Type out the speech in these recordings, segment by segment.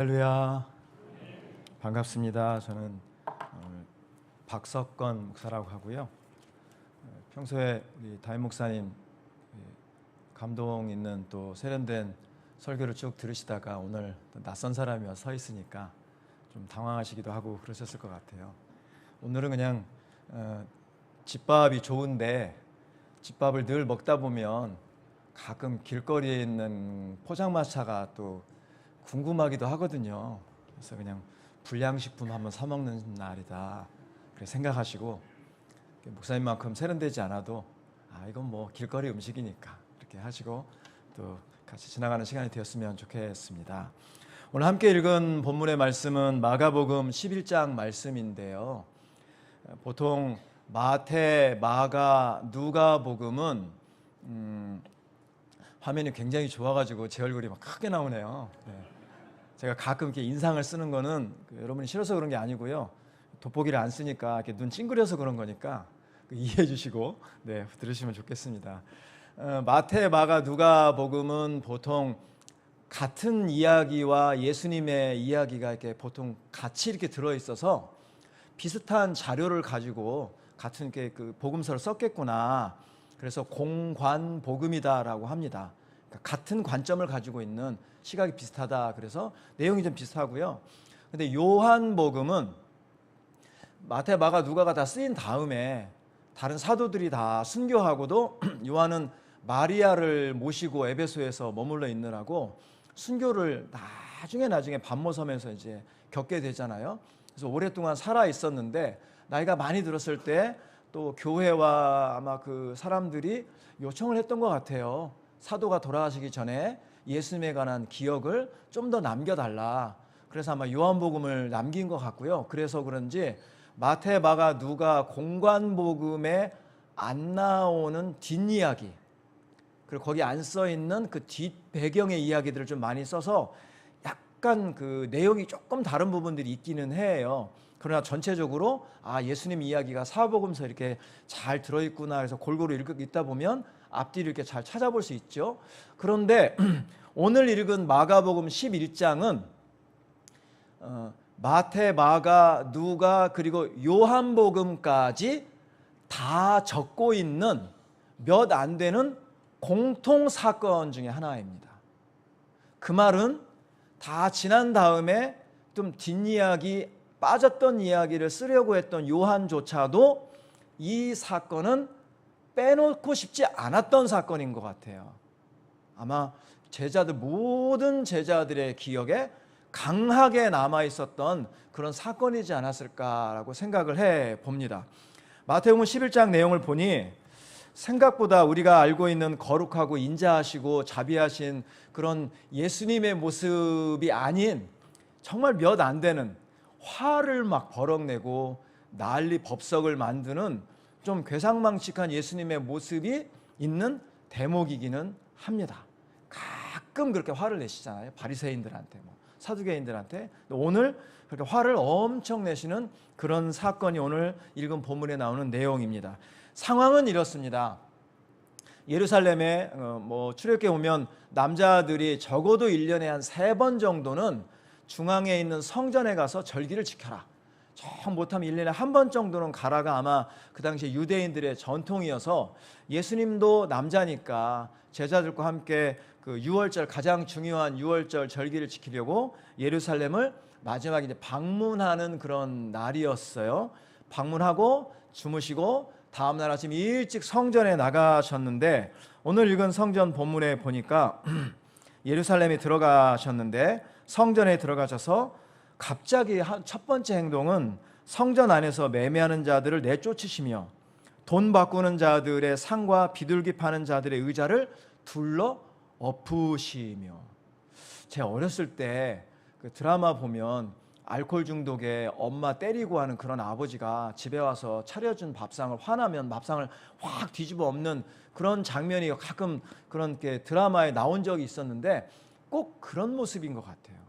할렐루야, 반갑습니다. 저는 박석건 목사라고 하고요. 평소에 우리 담임 목사님 감동 있는 또 세련된 설교를 쭉 들으시다가 오늘 낯선 사람이 와서 서 있으니까 좀 당황하시기도 하고 그러셨을 것 같아요. 오늘은 그냥 집밥이 좋은데 집밥을 늘 먹다 보면 가끔 길거리에 있는 포장마차가 또 궁금하기도 하거든요. 그래서 그냥 불량식품 한번 사 먹는 날이다 그렇게 생각하시고, 목사님만큼 세련되지 않아도 이건 뭐 길거리 음식이니까 이렇게 하시고 또 같이 지나가는 시간이 되었으면 좋겠습니다. 오늘 함께 읽은 본문의 말씀은 마가복음 11장 말씀인데요. 보통 마태, 마가, 누가복음은 화면이 굉장히 좋아가지고 제 얼굴이 막 크게 나오네요. 제가 가끔 이렇게 인상을 쓰는 거는 여러분이 싫어서 그런 게 아니고요. 돋보기를 안 쓰니까 이렇게 눈 찡그려서 그런 거니까 이해해 주시고 들으시면 좋겠습니다. 마태, 마가, 누가복음은 보통 같은 이야기와 예수님의 이야기가 이렇게 보통 같이 이렇게 들어 있어서 비슷한 자료를 가지고 같은 이렇게 그 복음서를 썼겠구나. 그래서 공관복음이다라고 합니다. 그러니까 같은 관점을 가지고 있는 시각이 비슷하다. 그래서 내용이 좀 비슷하고요. 근데 요한복음은 마태, 마가, 누가가 다 쓰인 다음에 다른 사도들이 다 순교하고도 요한은 마리아를 모시고 에베소에서 머물러 있느라고 순교를 나중에 밤모섬에서 이제 겪게 되잖아요. 그래서 오랫동안 살아 있었는데 나이가 많이 들었을 때 또 교회와 아마 그 사람들이 요청을 했던 것 같아요. 사도가 돌아가시기 전에 예수님에 관한 기억을 좀 더 남겨달라. 그래서 아마 요한복음을 남긴 것 같고요. 그래서 그런지 마태, 마가, 누가 공관복음에 안 나오는 뒷이야기, 그리고 거기 안 써있는 그 뒷배경의 이야기들을 좀 많이 써서 약간 그 내용이 조금 다른 부분들이 있기는 해요. 그러나 전체적으로 예수님 이야기가 사복음서 이렇게 잘 들어있구나 해서 골고루 읽다 보면 앞뒤를 이렇게 잘 찾아볼 수 있죠. 그런데 오늘 읽은 마가복음 11장은 마태, 마가, 누가 그리고 요한복음까지 다 적고 있는 몇 안 되는 공통 사건 중에 하나입니다. 그 말은 다 지난 다음에 좀 뒷이야기, 빠졌던 이야기를 쓰려고 했던 요한조차도 이 사건은 빼놓고 싶지 않았던 사건인 것 같아요. 아마 모든 제자들의 기억에 강하게 남아있었던 그런 사건이지 않았을까라고 생각을 해봅니다. 마태복음 11장 내용을 보니 생각보다 우리가 알고 있는 거룩하고 인자하시고 자비하신 그런 예수님의 모습이 아닌 정말 몇 안 되는 화를 막 버럭내고 난리 법석을 만드는 좀 괴상망측한 예수님의 모습이 있는 대목이기는 합니다. 가끔 그렇게 화를 내시잖아요. 바리새인들한테, 사두개인들한테. 오늘 그렇게 화를 엄청 내시는 그런 사건이 오늘 읽은 본문에 나오는 내용입니다. 상황은 이렇습니다. 예루살렘에 출애굽기에 오면 남자들이 적어도 1년에 한 3번 정도는 중앙에 있는 성전에 가서 절기를 지켜라. 정 못하면 1년에 한 번 정도는 가라가 아마 그 당시 유대인들의 전통이어서 예수님도 남자니까 제자들과 함께 그 유월절, 가장 중요한 유월절 절기를 지키려고 예루살렘을 마지막에 이제 방문하는 그런 날이었어요. 방문하고 주무시고 다음날 아침 일찍 성전에 나가셨는데, 오늘 읽은 성전 본문에 보니까 예루살렘에 들어가셨는데 성전에 들어가셔서 갑자기 첫 번째 행동은 성전 안에서 매매하는 자들을 내쫓으시며 돈 바꾸는 자들의 상과 비둘기 파는 자들의 의자를 둘러 엎으시며. 제가 어렸을 때 그 드라마 보면 알코올 중독에 엄마 때리고 하는 그런 아버지가 집에 와서 차려준 밥상을 화나면 밥상을 확 뒤집어 엎는 그런 장면이 가끔 그런 게 드라마에 나온 적이 있었는데 꼭 그런 모습인 것 같아요.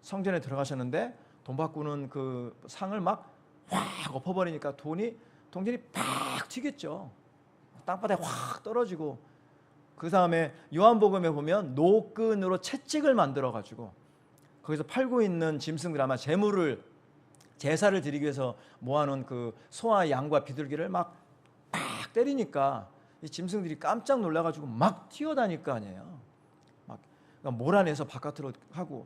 성전에 들어가셨는데 돈 바꾸는 그 상을 막 확 엎어버리니까 동전이 팍 튀겠죠. 땅바닥에 확 떨어지고, 그 다음에 요한복음에 보면 노끈으로 채찍을 만들어 가지고 거기서 팔고 있는 짐승들 아마 제사를 드리기 위해서 모아놓은 그 소와 양과 비둘기를 막 때리니까 이 짐승들이 깜짝 놀라가지고 막 뛰어다닐 거 아니에요. 막 몰아내서 바깥으로 하고,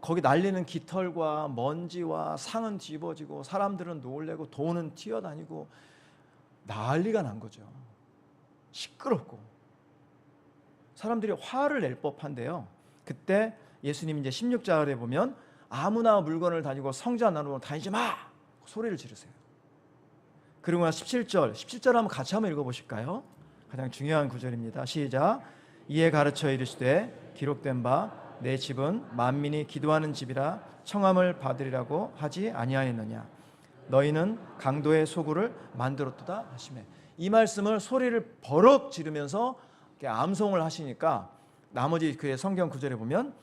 거기 날리는 깃털과 먼지와 상은 뒤집어지고 사람들은 놀래고 돈은 튀어다니고 난리가 난 거죠. 시끄럽고 사람들이 화를 낼 법한데요. 그때 예수님이 이제 16절에 보면 아무나 물건을 다니고 성전 안으로 다니지 마! 소리를 지르세요. 그리고 17절 한번 같이 한번 읽어보실까요? 가장 중요한 구절입니다. 시작. 이에 가르쳐 이르시되 기록된 바 내 집은 만민이 기도하는 집이라 청함을 받으리라고 하지 아니하였느냐. 너희는 강도의 소굴을 만들었도다 하시매. 이 말씀을 소리를 버럭 지르면서 암송을 하시니까 나머지 그 성경 구절에 보면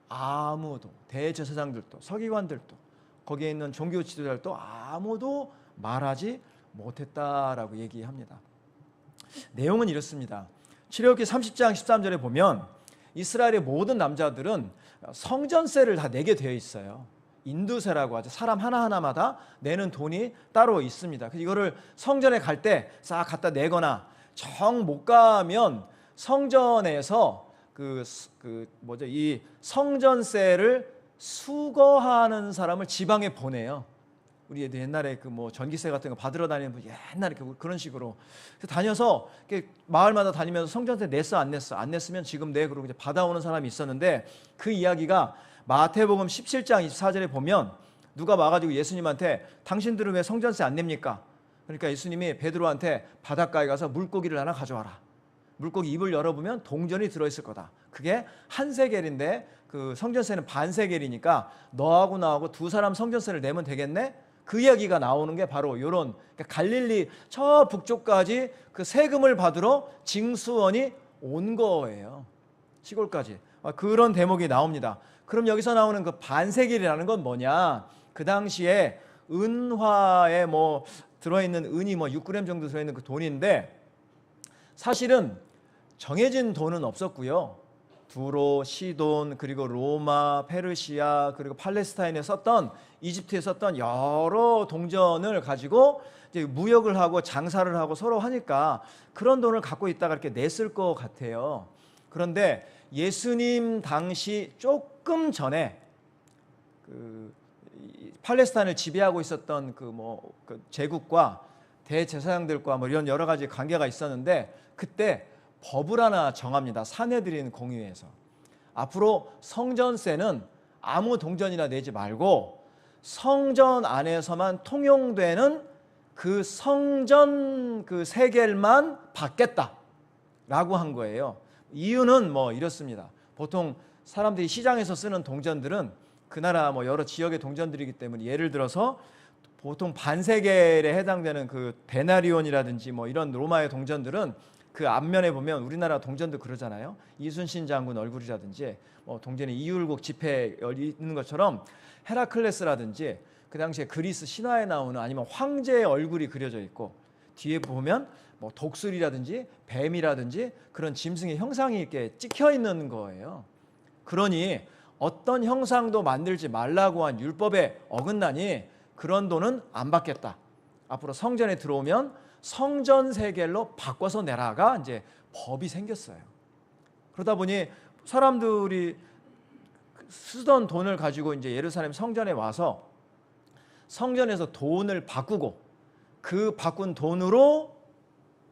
아무도, 대제사장들도 서기관들도 거기에 있는 종교 지도자들도 아무도 말하지 못했다라고 얘기합니다. 내용은 이렇습니다. 출애굽기 30장 13절에 보면 이스라엘의 모든 남자들은 성전세를 다 내게 되어 있어요. 인두세라고 하죠. 사람 하나하나마다 내는 돈이 따로 있습니다. 이거를 성전에 갈 때 싹 갖다 내거나 정 못 가면 성전에서 이 성전세를 수거하는 사람을 지방에 보내요. 우리 옛날에 전기세 같은 거 받으러 다니는 분 옛날에 그런 식으로 다녀서 마을마다 다니면서 성전세 냈어 안 냈어? 안 냈으면 지금 내 그러고 이제 받아오는 사람이 있었는데 그 이야기가 마태복음 17장 24절에 보면 누가 와가지고 예수님한테 당신들은 왜 성전세 안 냅니까? 그러니까 예수님이 베드로한테 바닷가에 가서 물고기를 하나 가져와라. 물고기 입을 열어보면 동전이 들어있을 거다. 그게 한 세겔인데 그 성전세는 반 세겔이니까 너하고 나하고 두 사람 성전세를 내면 되겠네? 그 이야기가 나오는 게 바로 이런 갈릴리 저 북쪽까지 그 세금을 받으러 징수원이 온 거예요. 시골까지. 그런 대목이 나옵니다. 그럼 여기서 나오는 그 반세겔이라는 건 뭐냐? 그 당시에 은화에 들어있는 은이 6g 정도 들어있는 그 돈인데 사실은 정해진 돈은 없었고요. 두로, 시돈, 그리고 로마, 페르시아, 그리고 팔레스타인에 썼던, 이집트에 썼던 여러 동전을 가지고 이제 무역을 하고 장사를 하고 서로 하니까 그런 돈을 갖고 있다가 이렇게 냈을 것 같아요. 그런데 예수님 당시 조금 전에 팔레스타인을 지배하고 있었던 그 제국과 대제사장들과 이런 여러 가지 관계가 있었는데 그때 법을 하나 정합니다. 사내들인 공의회에서 앞으로 성전세는 아무 동전이나 내지 말고 성전 안에서만 통용되는 그 성전 그 세겔만 받겠다라고 한 거예요. 이유는 이렇습니다. 보통 사람들이 시장에서 쓰는 동전들은 그 나라 여러 지역의 동전들이기 때문에 예를 들어서 보통 반세겔에 해당되는 그 데나리온이라든지 이런 로마의 동전들은 그 앞면에 보면 우리나라 동전도 그러잖아요. 이순신 장군 얼굴이라든지 동전에 이율곡 지폐 있는 것처럼 헤라클레스라든지 그 당시에 그리스 신화에 나오는 아니면 황제의 얼굴이 그려져 있고 뒤에 보면 독수리라든지 뱀이라든지 그런 짐승의 형상이 이렇게 찍혀 있는 거예요. 그러니 어떤 형상도 만들지 말라고 한 율법에 어긋나니 그런 돈은 안 받겠다. 앞으로 성전에 들어오면 성전 세겔로 바꿔서 내라가 이제 법이 생겼어요. 그러다 보니 사람들이 쓰던 돈을 가지고 이제 예루살렘 성전에 와서 성전에서 돈을 바꾸고 그 바꾼 돈으로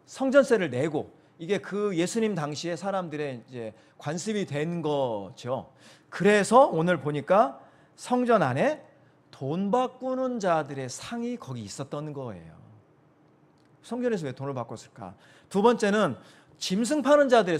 성전세를 내고 이게 그 예수님 당시에 사람들의 이제 관습이 된 거죠. 그래서 오늘 보니까 성전 안에 돈 바꾸는 자들의 상이 거기 있었던 거예요. 성전에서 왜 돈을 바꿨을까? 두 번째는 짐승 파는 자들의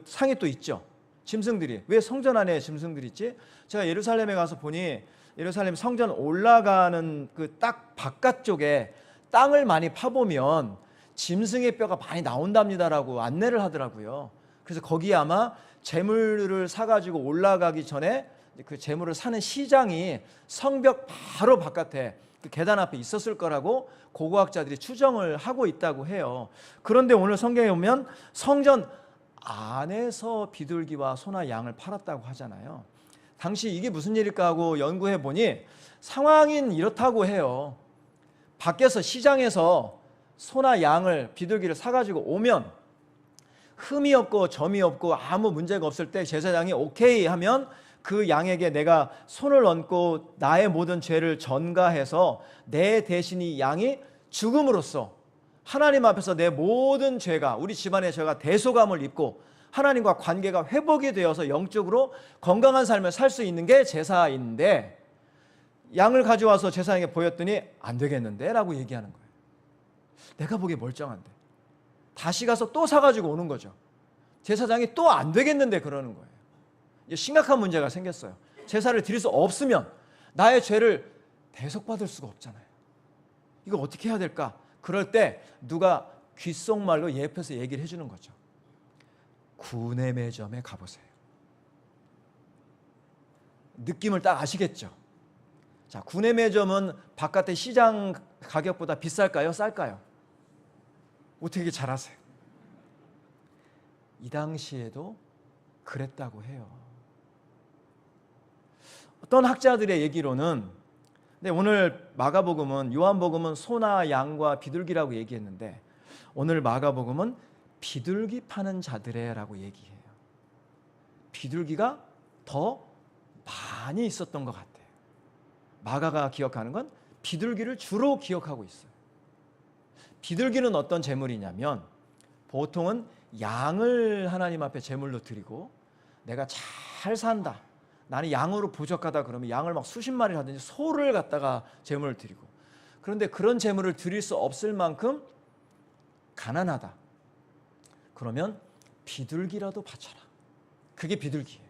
상이 또 있죠. 짐승들이. 왜 성전 안에 짐승들이 있지? 제가 예루살렘에 가서 보니 예루살렘 성전 올라가는 그 딱 바깥쪽에 땅을 많이 파보면 짐승의 뼈가 많이 나온답니다라고 안내를 하더라고요. 그래서 거기에 아마 재물을 사가지고 올라가기 전에 그 재물을 사는 시장이 성벽 바로 바깥에 그 계단 앞에 있었을 거라고 고고학자들이 추정을 하고 있다고 해요. 그런데 오늘 성경에 보면 성전 안에서 비둘기와 소나 양을 팔았다고 하잖아요. 당시 이게 무슨 일일까 하고 연구해 보니 상황인 이렇다고 해요. 밖에서 시장에서 소나 양을 비둘기를 사가지고 오면 흠이 없고 점이 없고 아무 문제가 없을 때 제사장이 오케이 하면 그 양에게 내가 손을 얹고 나의 모든 죄를 전가해서 내 대신 이 양이 죽음으로써 하나님 앞에서 내 모든 죄가, 우리 집안의 죄가 대속함을 입고 하나님과 관계가 회복이 되어서 영적으로 건강한 삶을 살 수 있는 게 제사인데, 양을 가져와서 제사장에게 보였더니 안 되겠는데 라고 얘기하는 거예요. 내가 보기에 멀쩡한데. 다시 가서 또 사가지고 오는 거죠. 제사장이 또 안 되겠는데 그러는 거예요. 이제 심각한 문제가 생겼어요. 제사를 드릴 수 없으면 나의 죄를 대속받을 수가 없잖아요. 이거 어떻게 해야 될까? 그럴 때 누가 귓속말로 옆에서 얘기를 해주는 거죠. 구내 매점에 가보세요. 느낌을 딱 아시겠죠? 자, 구내 매점은 바깥의 시장 가격보다 비쌀까요? 쌀까요? 어떻게 잘 아세요? 이 당시에도 그랬다고 해요. 어떤 학자들의 얘기로는, 근데 오늘 마가복음은, 요한복음은 소나 양과 비둘기라고 얘기했는데 오늘 마가복음은 비둘기 파는 자들이라고 얘기해요. 비둘기가 더 많이 있었던 것 같아요. 마가가 기억하는 건 비둘기를 주로 기억하고 있어요. 비둘기는 어떤 제물이냐면 보통은 양을 하나님 앞에 제물로 드리고, 내가 잘 산다, 나는 양으로 부족하다 그러면 양을 막 수십 마리를 하든지 소를 갖다가 제물을 드리고, 그런데 그런 제물을 드릴 수 없을 만큼 가난하다 그러면 비둘기라도 바쳐라. 그게 비둘기예요.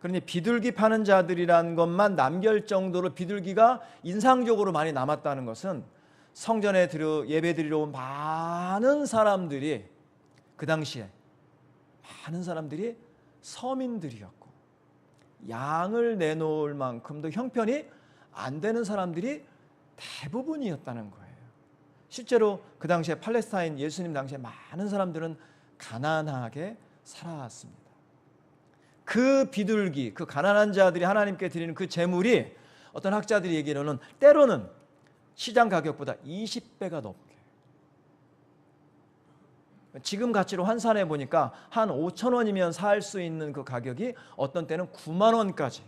그러니 비둘기 파는 자들이란 것만 남길 정도로 비둘기가 인상적으로 많이 남았다는 것은 성전에 예배 드리러 온 많은 사람들이, 그 당시에 많은 사람들이 서민들이었고 양을 내놓을 만큼도 형편이 안 되는 사람들이 대부분이었다는 거예요. 실제로 그 당시에 팔레스타인, 예수님 당시에 많은 사람들은 가난하게 살아왔습니다. 그 비둘기, 그 가난한 자들이 하나님께 드리는 그 제물이 어떤 학자들이 얘기로는 때로는 시장 가격보다 20배가 넘게, 지금 가치로 환산해 보니까 한 5천 원이면 살 수 있는 그 가격이 어떤 때는 9만 원까지,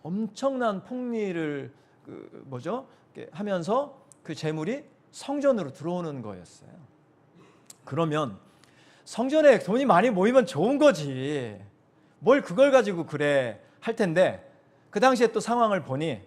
엄청난 폭리를 하면서 그 재물이 성전으로 들어오는 거였어요. 그러면 성전에 돈이 많이 모이면 좋은 거지, 뭘 그걸 가지고 그래 할 텐데, 그 당시에 또 상황을 보니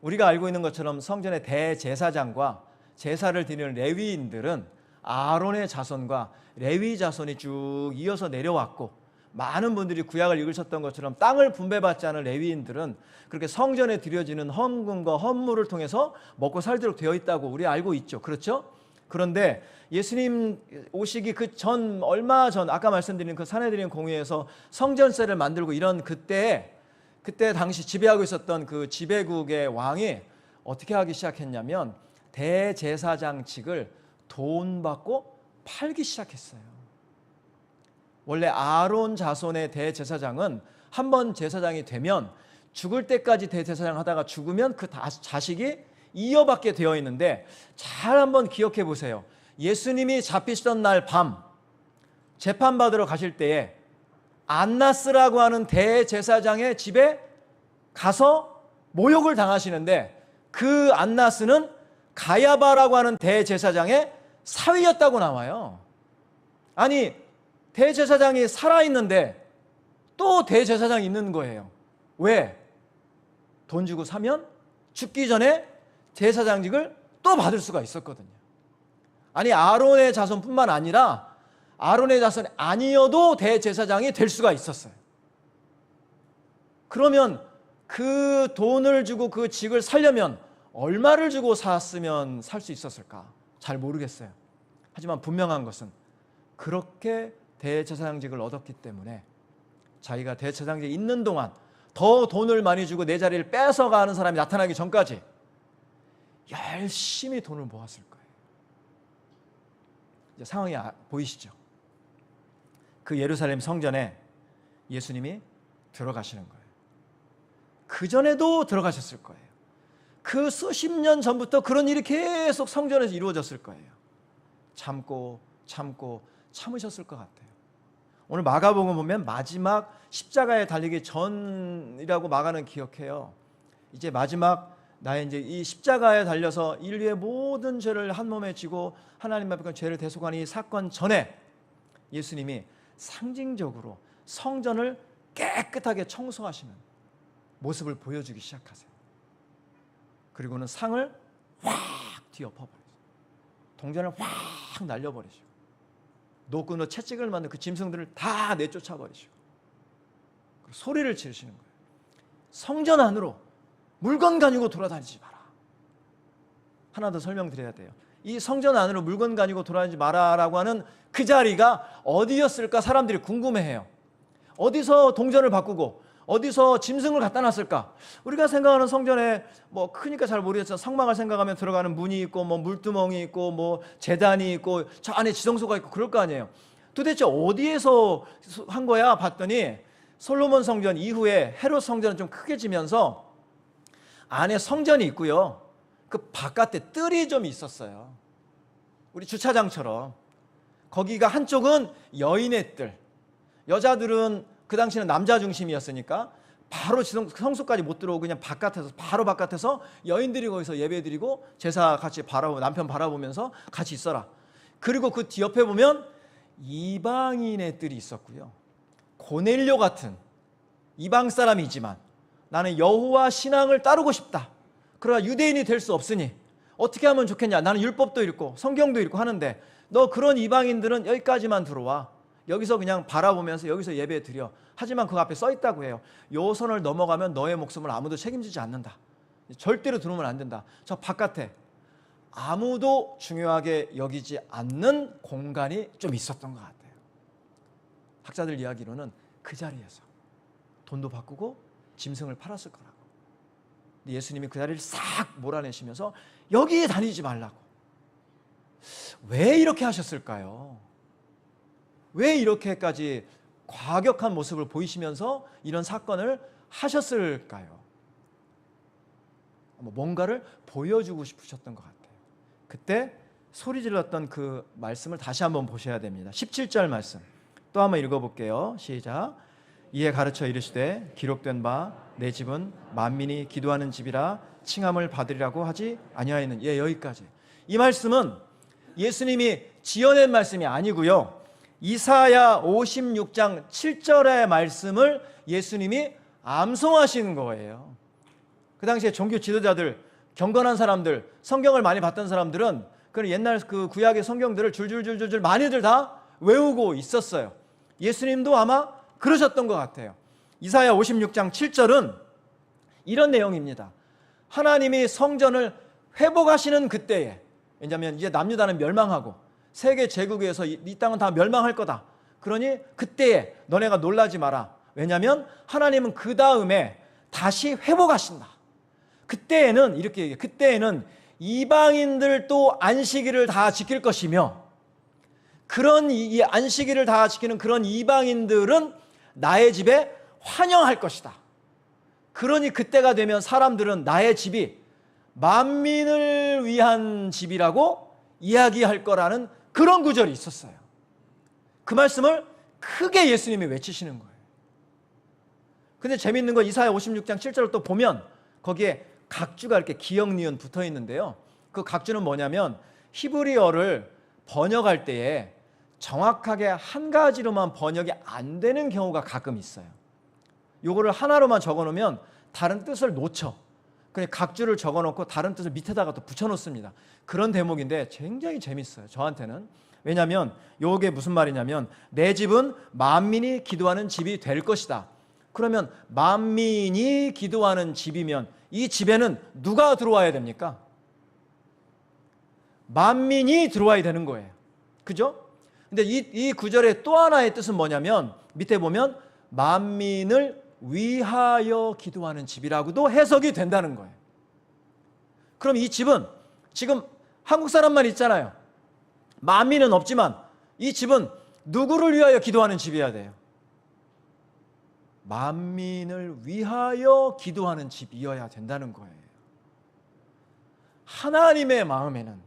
우리가 알고 있는 것처럼 성전의 대제사장과 제사를 드리는 레위인들은 아론의 자손과 레위 자손이 쭉 이어서 내려왔고, 많은 분들이 구약을 읽으셨던 것처럼 땅을 분배받지 않은 레위인들은 그렇게 성전에 드려지는 헌금과 헌물을 통해서 먹고 살도록 되어 있다고 우리 알고 있죠. 그렇죠? 그런데 예수님 오시기 그 전, 얼마 전, 아까 말씀드린 그 산헤드린 공회에서 성전세를 만들고 이런 그때 당시 지배하고 있었던 그 지배국의 왕이 어떻게 하기 시작했냐면 대제사장 직을 돈 받고 팔기 시작했어요. 원래 아론 자손의 대제사장은 한 번 제사장이 되면 죽을 때까지 대제사장 하다가 죽으면 그 자식이 이어받게 되어 있는데, 잘 한번 기억해 보세요. 예수님이 잡히시던 날 밤 재판받으러 가실 때에 안나스라고 하는 대제사장의 집에 가서 모욕을 당하시는데, 그 안나스는 가야바라고 하는 대제사장의 사위였다고 나와요. 아니, 대제사장이 살아있는데 또 대제사장이 있는 거예요. 왜? 돈 주고 사면 죽기 전에 제사장직을 또 받을 수가 있었거든요. 아니, 아론의 자손뿐만 아니라 아론의 자손이 아니어도 대제사장이 될 수가 있었어요. 그러면 그 돈을 주고 그 직을 살려면 얼마를 주고 샀으면 살 수 있었을까? 잘 모르겠어요. 하지만 분명한 것은 그렇게 대제사장직을 얻었기 때문에 자기가 대제사장직에 있는 동안 더 돈을 많이 주고 내 자리를 뺏어가는 사람이 나타나기 전까지 열심히 돈을 모았을 거예요. 이제 상황이 보이시죠? 그 예루살렘 성전에 예수님이 들어가시는 거예요. 그전에도 들어가셨을 거예요. 그 수십 년 전부터 그런 일이 계속 성전에서 이루어졌을 거예요. 참고 참으셨을 것 같아요. 오늘 마가복음 보면 마지막 십자가에 달리기 전이라고 마가는 기억해요. 이제 마지막 나의 이제 이 십자가에 달려서 인류의 모든 죄를 한 몸에 지고 하나님 앞에 죄를 대속하는 이 사건 전에 예수님이 상징적으로 성전을 깨끗하게 청소하시는 모습을 보여주기 시작하세요. 그리고는 상을 확 뒤엎어버리죠. 동전을 확 날려버리죠. 노끈으로 채찍을 만든 그 짐승들을 다 내쫓아버리시고 소리를 지르시는 거예요. 성전 안으로 물건 가지고 돌아다니지 마라. 하나 더 설명드려야 돼요. 이 성전 안으로 물건 가지고 돌아다니지 마라라고 하는 그 자리가 어디였을까 사람들이 궁금해해요. 어디서 동전을 바꾸고 어디서 짐승을 갖다 놨을까? 우리가 생각하는 성전에 뭐 크니까 잘 모르겠지만 성막을 생각하면 들어가는 문이 있고 뭐 물두멍이 있고 뭐 제단이 있고 저 안에 지성소가 있고 그럴 거 아니에요. 도대체 어디에서 한 거야? 봤더니 솔로몬 성전 이후에 헤롯 성전은 좀 크게 지면서 안에 성전이 있고요. 그 바깥에 뜰이 좀 있었어요. 우리 주차장처럼. 거기가 한쪽은 여인의 뜰. 여자들은 그 당시는 남자 중심이었으니까 바로 성소까지 못 들어오고 그냥 바로 바깥에서 여인들이 거기서 예배드리고 제사 같이 남편 바라보면서 같이 있어라. 그리고 그 뒤옆에 보면 이방인의 뜰이 있었고요. 고넬료 같은 이방 사람이지만 나는 여호와 신앙을 따르고 싶다. 그러나 유대인이 될 수 없으니 어떻게 하면 좋겠냐. 나는 율법도 읽고 성경도 읽고 하는데 너 그런 이방인들은 여기까지만 들어와. 여기서 그냥 바라보면서 여기서 예배 드려. 하지만 그 앞에 써 있다고 해요. 요 선을 넘어가면 너의 목숨을 아무도 책임지지 않는다. 절대로 들어오면 안 된다. 저 바깥에 아무도 중요하게 여기지 않는 공간이 좀 있었던 것 같아요. 학자들 이야기로는 그 자리에서 돈도 바꾸고 짐승을 팔았을 거라고. 예수님이 그 자리를 싹 몰아내시면서 여기에 다니지 말라고. 왜 이렇게 하셨을까요? 왜 이렇게까지 과격한 모습을 보이시면서 이런 사건을 하셨을까요? 뭔가를 보여주고 싶으셨던 것 같아요. 그때 소리 질렀던 그 말씀을 다시 한번 보셔야 됩니다. 17절 말씀 또 한번 읽어볼게요. 시작. 이에 가르쳐 이르시되 기록된 바 내 집은 만민이 기도하는 집이라 칭함을 받으리라고 하지 아니하였는. 여기까지. 이 말씀은 예수님이 지어낸 말씀이 아니고요. 이사야 56장 7절의 말씀을 예수님이 암송하신 거예요. 그 당시에 종교 지도자들, 경건한 사람들, 성경을 많이 봤던 사람들은 그 옛날 그 구약의 성경들을 줄줄줄줄 많이들 다 외우고 있었어요. 예수님도 아마 그러셨던 것 같아요. 이사야 56장 7절은 이런 내용입니다. 하나님이 성전을 회복하시는 그때에, 왜냐하면 이제 남유다는 멸망하고 세계 제국에서 이 땅은 다 멸망할 거다. 그러니 그때에 너네가 놀라지 마라. 왜냐하면 하나님은 그 다음에 다시 회복하신다. 그때에는 이렇게 얘기해요. 그때에는 이방인들도 안식일을 다 지킬 것이며 그런 이 안식일을 다 지키는 그런 이방인들은 나의 집에 환영할 것이다. 그러니 그때가 되면 사람들은 나의 집이 만민을 위한 집이라고 이야기할 거라는 그런 구절이 있었어요. 그 말씀을 크게 예수님이 외치시는 거예요. 근데 재밌는 건 이사야 56장 7절을 또 보면 거기에 각주가 이렇게 기역 니은 붙어 있는데요. 그 각주는 뭐냐면 히브리어를 번역할 때에 정확하게 한 가지로만 번역이 안 되는 경우가 가끔 있어요. 요거를 하나로만 적어 놓으면 다른 뜻을 놓쳐. 그냥 각주를 적어 놓고 다른 뜻을 밑에다가 또 붙여 놓습니다. 그런 대목인데 굉장히 재밌어요. 저한테는. 왜냐하면 요게 무슨 말이냐면 내 집은 만민이 기도하는 집이 될 것이다. 그러면 만민이 기도하는 집이면 이 집에는 누가 들어와야 됩니까? 만민이 들어와야 되는 거예요. 그죠? 근데 이 구절의 또 하나의 뜻은 뭐냐면 밑에 보면 만민을 위하여 기도하는 집이라고도 해석이 된다는 거예요. 그럼 이 집은 지금 한국 사람만 있잖아요. 만민은 없지만 이 집은 누구를 위하여 기도하는 집이어야 돼요? 만민을 위하여 기도하는 집이어야 된다는 거예요. 하나님의 마음에는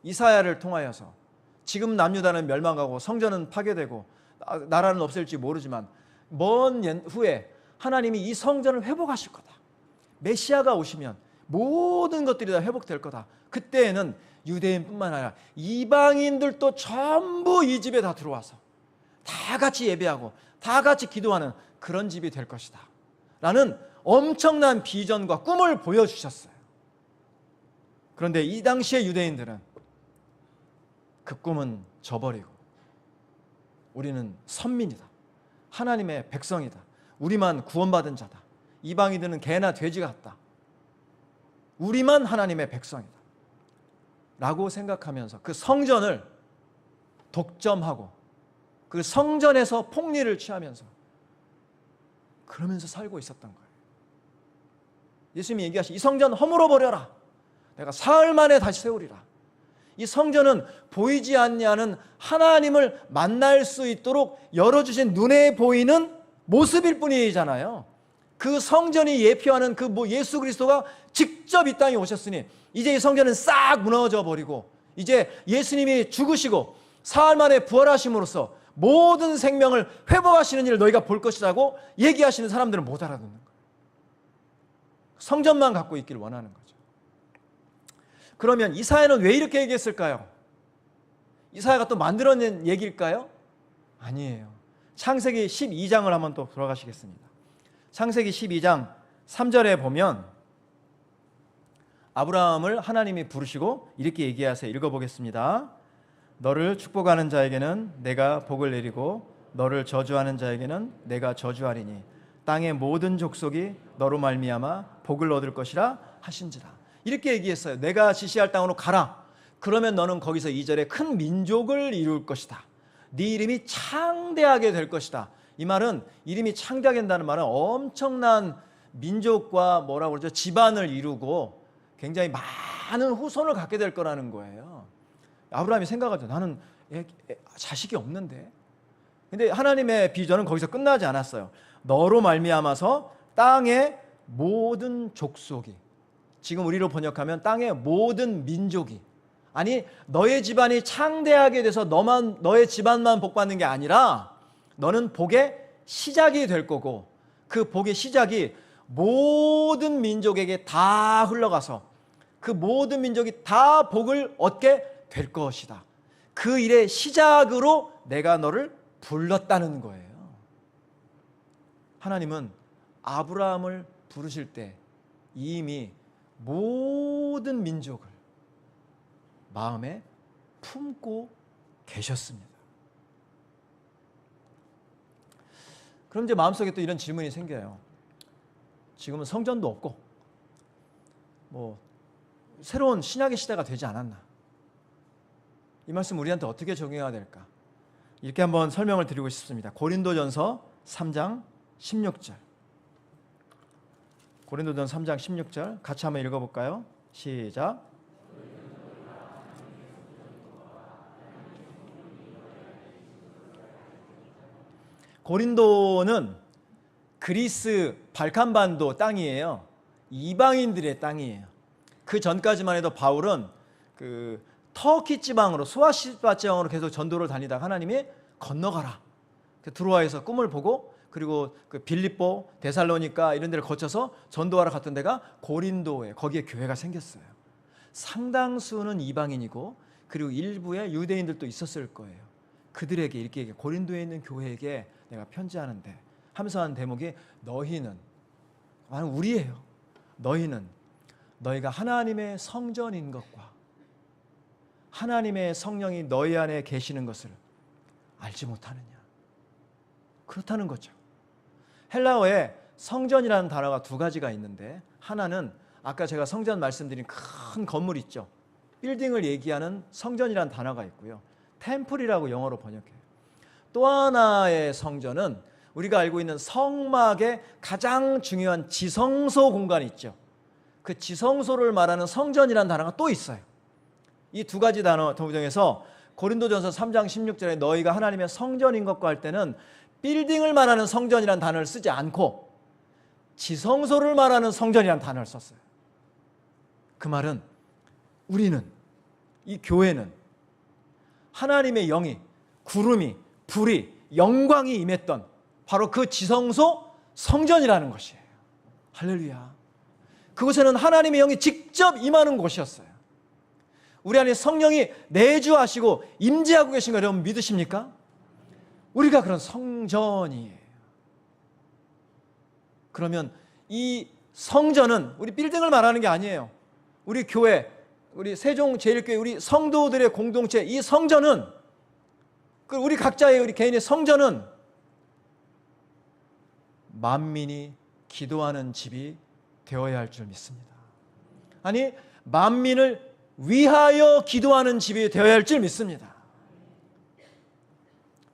이사야를 통하여서 지금 남유다는 멸망하고 성전은 파괴되고 나라는 없을지 모르지만 먼 후에 하나님이 이 성전을 회복하실 거다. 메시아가 오시면 모든 것들이 다 회복될 거다. 그때에는 유대인뿐만 아니라 이방인들도 전부 이 집에 다 들어와서 다 같이 예배하고 다 같이 기도하는 그런 집이 될 것이다 라는 엄청난 비전과 꿈을 보여주셨어요. 그런데 이 당시의 유대인들은 그 꿈은 저버리고 우리는 선민이다, 하나님의 백성이다, 우리만 구원받은 자다, 이방인들은 개나 돼지 같다, 우리만 하나님의 백성이다 라고 생각하면서 그 성전을 독점하고 그 성전에서 폭리를 취하면서 그러면서 살고 있었던 거예요. 예수님이 얘기하시 이 성전 허물어 버려라, 내가 사흘 만에 다시 세우리라. 이 성전은 보이지 않냐는 하나님을 만날 수 있도록 열어주신 눈에 보이는 모습일 뿐이잖아요. 그 성전이 예표하는 그 예수 그리스도가 직접 이 땅에 오셨으니 이제 이 성전은 싹 무너져 버리고 이제 예수님이 죽으시고 사흘 만에 부활하심으로써 모든 생명을 회복하시는 일을 너희가 볼 것이라고 얘기하시는 사람들은 못 알아듣는 거예요. 성전만 갖고 있기를 원하는 거죠. 그러면 이사야는 왜 이렇게 얘기했을까요? 이사야가 또 만들어낸 얘기일까요? 아니에요. 창세기 12장을 한번 또 돌아가시겠습니다. 창세기 12장 3절에 보면 아브라함을 하나님이 부르시고 이렇게 얘기하세요. 읽어보겠습니다. 너를 축복하는 자에게는 내가 복을 내리고 너를 저주하는 자에게는 내가 저주하리니 땅의 모든 족속이 너로 말미암아 복을 얻을 것이라 하신지라. 이렇게 얘기했어요. 내가 지시할 땅으로 가라. 그러면 너는 거기서 2절에 큰 민족을 이룰 것이다. 네 이름이 창대하게 될 것이다. 이 말은 이름이 창대하게 된다는 말은 엄청난 민족과 뭐라고 그러죠? 집안을 이루고 굉장히 많은 후손을 갖게 될 거라는 거예요. 아브라함이 생각하죠. 나는 자식이 없는데. 근데 하나님의 비전은 거기서 끝나지 않았어요. 너로 말미암아서 땅의 모든 족속이, 지금 우리로 번역하면 땅의 모든 민족이, 아니 너의 집안이 창대하게 돼서 너의 집안만 복받는 게 아니라 너는 복의 시작이 될 거고 그 복의 시작이 모든 민족에게 다 흘러가서 그 모든 민족이 다 복을 얻게 될 것이다. 그 일의 시작으로 내가 너를 불렀다는 거예요. 하나님은 아브라함을 부르실 때 이미 모든 민족을 마음에 품고 계셨습니다. 그럼 이제 마음속에 또 이런 질문이 생겨요. 지금은 성전도 없고 새로운 신약의 시대가 되지 않았나? 이 말씀 우리한테 어떻게 적용해야 될까? 이렇게 한번 설명을 드리고 싶습니다. 고린도전서 3장 16절. 고린도전서 3장 16절 같이 한번 읽어볼까요? 시작. 고린도는 그리스 발칸반도 땅이에요. 이방인들의 땅이에요. 그 전까지만 해도 바울은 그 터키 지방으로 수아시바 지방으로 계속 전도를 다니다가 하나님이 건너가라. 드로아에서 꿈을 보고 그리고 그 빌립보, 데살로니가 이런 데를 거쳐서 전도하러 갔던 데가 고린도에 거기에 교회가 생겼어요. 상당수는 이방인이고 그리고 일부의 유대인들도 있었을 거예요. 그들에게 이렇게 고린도에 있는 교회에게 내가 편지하는데 하면서 한 대목이 너희는 우리예요. 너희는 너희가 하나님의 성전인 것과 하나님의 성령이 너희 안에 계시는 것을 알지 못하느냐. 그렇다는 거죠. 헬라어에 성전이라는 단어가 두 가지가 있는데 하나는 아까 제가 성전 말씀드린 큰 건물 있죠. 빌딩을 얘기하는 성전이라는 단어가 있고요. 템플이라고 영어로 번역해요. 또 하나의 성전은 우리가 알고 있는 성막의 가장 중요한 지성소 공간이 있죠. 그 지성소를 말하는 성전이라는 단어가 또 있어요. 이 두 가지 단어 중에서 고린도전서 3장 16절에 너희가 하나님의 성전인 것과 할 때는 빌딩을 말하는 성전이라는 단어를 쓰지 않고 지성소를 말하는 성전이라는 단어를 썼어요. 그 말은 우리는, 이 교회는 하나님의 영이, 구름이, 불이, 영광이 임했던 바로 그 지성소 성전이라는 것이에요. 할렐루야. 그곳에는 하나님의 영이 직접 임하는 곳이었어요. 우리 안에 성령이 내주하시고 임재하고 계신 거 여러분 믿으십니까? 우리가 그런 성전이에요. 그러면 이 성전은 우리 빌딩을 말하는 게 아니에요. 우리 교회, 우리 세종제일교회, 우리 성도들의 공동체, 이 성전은, 우리 각자의, 우리 개인의 성전은 만민이 기도하는 집이 되어야 할 줄 믿습니다. 아니, 만민을 위하여 기도하는 집이 되어야 할 줄 믿습니다.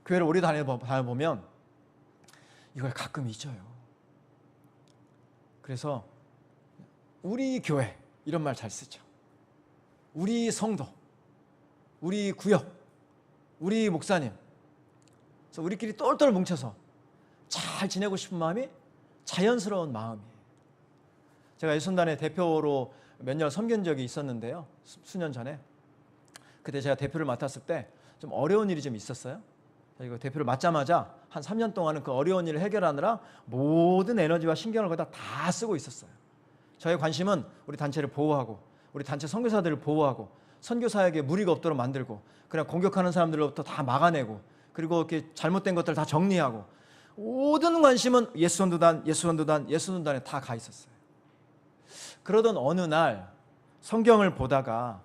교회를 오래 다녀보면 이걸 가끔 잊어요. 그래서 우리 교회 이런 말 잘 쓰죠. 우리 성도, 우리 구역, 우리 목사님. 그래서 우리끼리 똘똘 뭉쳐서 잘 지내고 싶은 마음이 자연스러운 마음이에요. 제가 예순단의 대표로 몇 년 섬긴 적이 있었는데요. 수년 전에. 그때 제가 대표를 맡았을 때 좀 어려운 일이 좀 있었어요. 이거 대표를 맡자마자 한 3년 동안은 그 어려운 일을 해결하느라 모든 에너지와 신경을 거기다 다 쓰고 있었어요. 저의 관심은 우리 단체를 보호하고 우리 단체 선교사들을 보호하고 선교사에게 무리가 없도록 만들고 그냥 공격하는 사람들로부터 다 막아내고 그리고 이렇게 잘못된 것들 다 정리하고 모든 관심은 예수전도단에 다 가 있었어요. 그러던 어느 날 성경을 보다가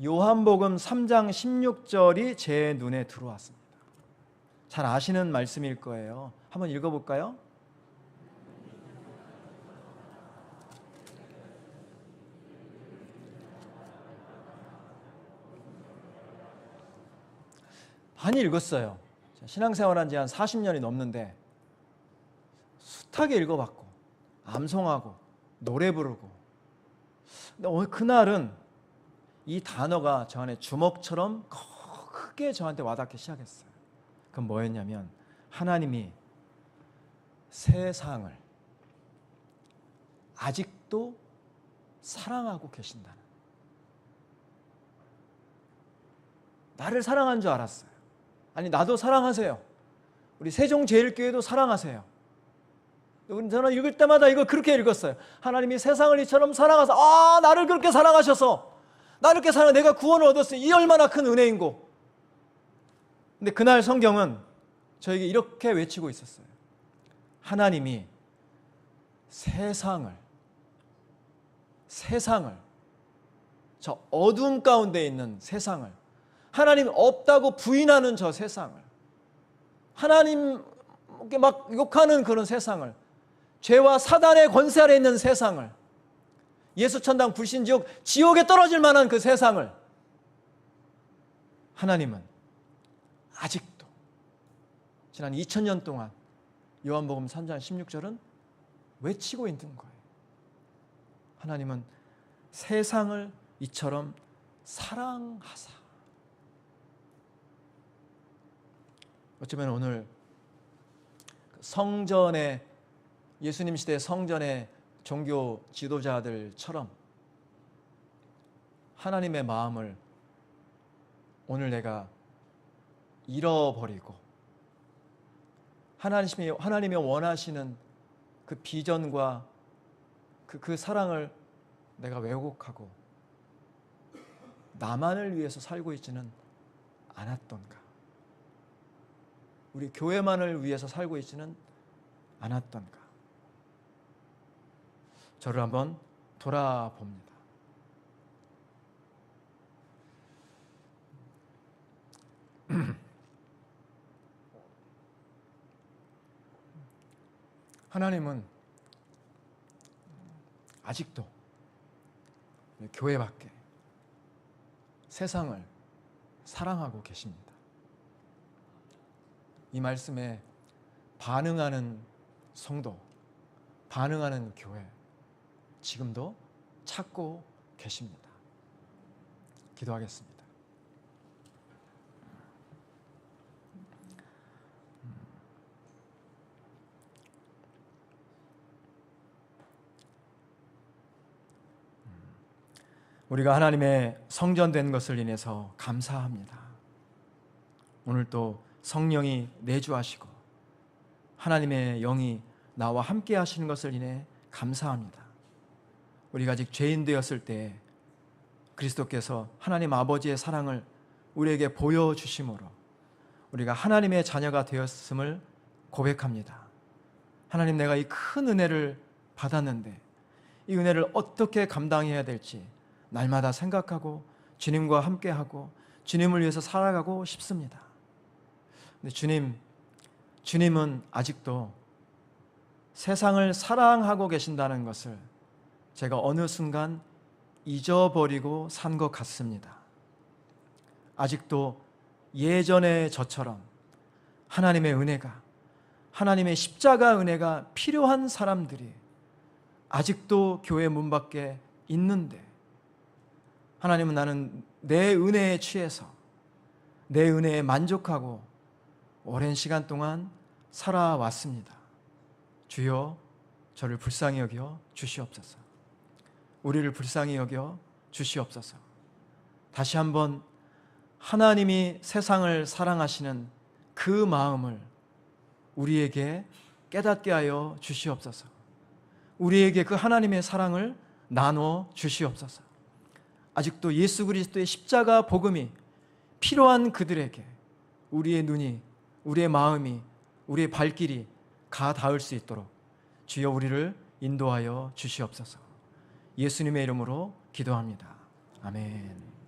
요한복음 3장 16절이 제 눈에 들어왔습니다. 잘 아시는 말씀일 거예요. 한번 읽어볼까요? 많이 읽었어요. 신앙생활한 지 한 40년이 넘는데 숱하게 읽어봤고 암송하고 노래 부르고 근데 그날은 이 단어가 저 안에 주먹처럼 크게 저한테 와닿기 시작했어요. 그건 뭐였냐면 하나님이 세상을 아직도 사랑하고 계신다는, 나를 사랑한 줄 알았어요. 아니 나도 사랑하세요. 우리 세종제일교회도 사랑하세요. 저는 읽을 때마다 이걸 그렇게 읽었어요. 하나님이 세상을 이처럼 사랑하사, 나를 그렇게 사랑하셔서 나를 그렇게 사랑, 내가 구원을 얻었어요. 이 얼마나 큰 은혜인고. 근데 그날 성경은 저에게 이렇게 외치고 있었어요. 하나님이 세상을 저 어둠 가운데 있는 세상을, 하나님 없다고 부인하는 저 세상을, 하나님 막 욕하는 그런 세상을, 죄와 사단의 권세 아래 있는 세상을, 예수천당 불신지옥 지옥에 떨어질 만한 그 세상을 하나님은 아직도 지난 2000년 동안 요한복음 3장 16절은 외치고 있는 거예요. 하나님은 세상을 이처럼 사랑하사. 어쩌면 오늘 성전의, 예수님 시대 성전의 종교 지도자들처럼 하나님의 마음을 오늘 내가 잃어버리고 하나님이 원하시는 그 비전과 그 사랑을 내가 왜곡하고 나만을 위해서 살고 있지는 않았던가, 우리 교회만을 위해서 살고 있지는 않았던가, 저를 한번 돌아봅니다. 하나님은 아직도 교회 밖에 세상을 사랑하고 계십니다. 이 말씀에 반응하는 성도, 반응하는 교회 지금도 찾고 계십니다. 기도하겠습니다. 우리가 하나님의 성전된 것을 인해서 감사합니다. 오늘 또 성령이 내주하시고 하나님의 영이 나와 함께 하시는 것을 인해 감사합니다. 우리가 아직 죄인 되었을 때 그리스도께서 하나님 아버지의 사랑을 우리에게 보여주심으로 우리가 하나님의 자녀가 되었음을 고백합니다. 하나님, 내가 이 큰 은혜를 받았는데 이 은혜를 어떻게 감당해야 될지 날마다 생각하고 주님과 함께하고 주님을 위해서 살아가고 싶습니다. 근데 주님은 아직도 세상을 사랑하고 계신다는 것을 제가 어느 순간 잊어버리고 산 것 같습니다. 아직도 예전의 저처럼 하나님의 은혜가, 하나님의 십자가 은혜가 필요한 사람들이 아직도 교회 문 밖에 있는데, 하나님은 나는 내 은혜에 취해서 내 은혜에 만족하고 오랜 시간 동안 살아왔습니다. 주여, 저를 불쌍히 여겨 주시옵소서. 우리를 불쌍히 여겨 주시옵소서. 다시 한번 하나님이 세상을 사랑하시는 그 마음을 우리에게 깨닫게 하여 주시옵소서. 우리에게 그 하나님의 사랑을 나눠 주시옵소서. 아직도 예수 그리스도의 십자가 복음이 필요한 그들에게 우리의 눈이, 우리의 마음이, 우리의 발길이 가 닿을 수 있도록 주여 우리를 인도하여 주시옵소서. 예수님의 이름으로 기도합니다. 아멘.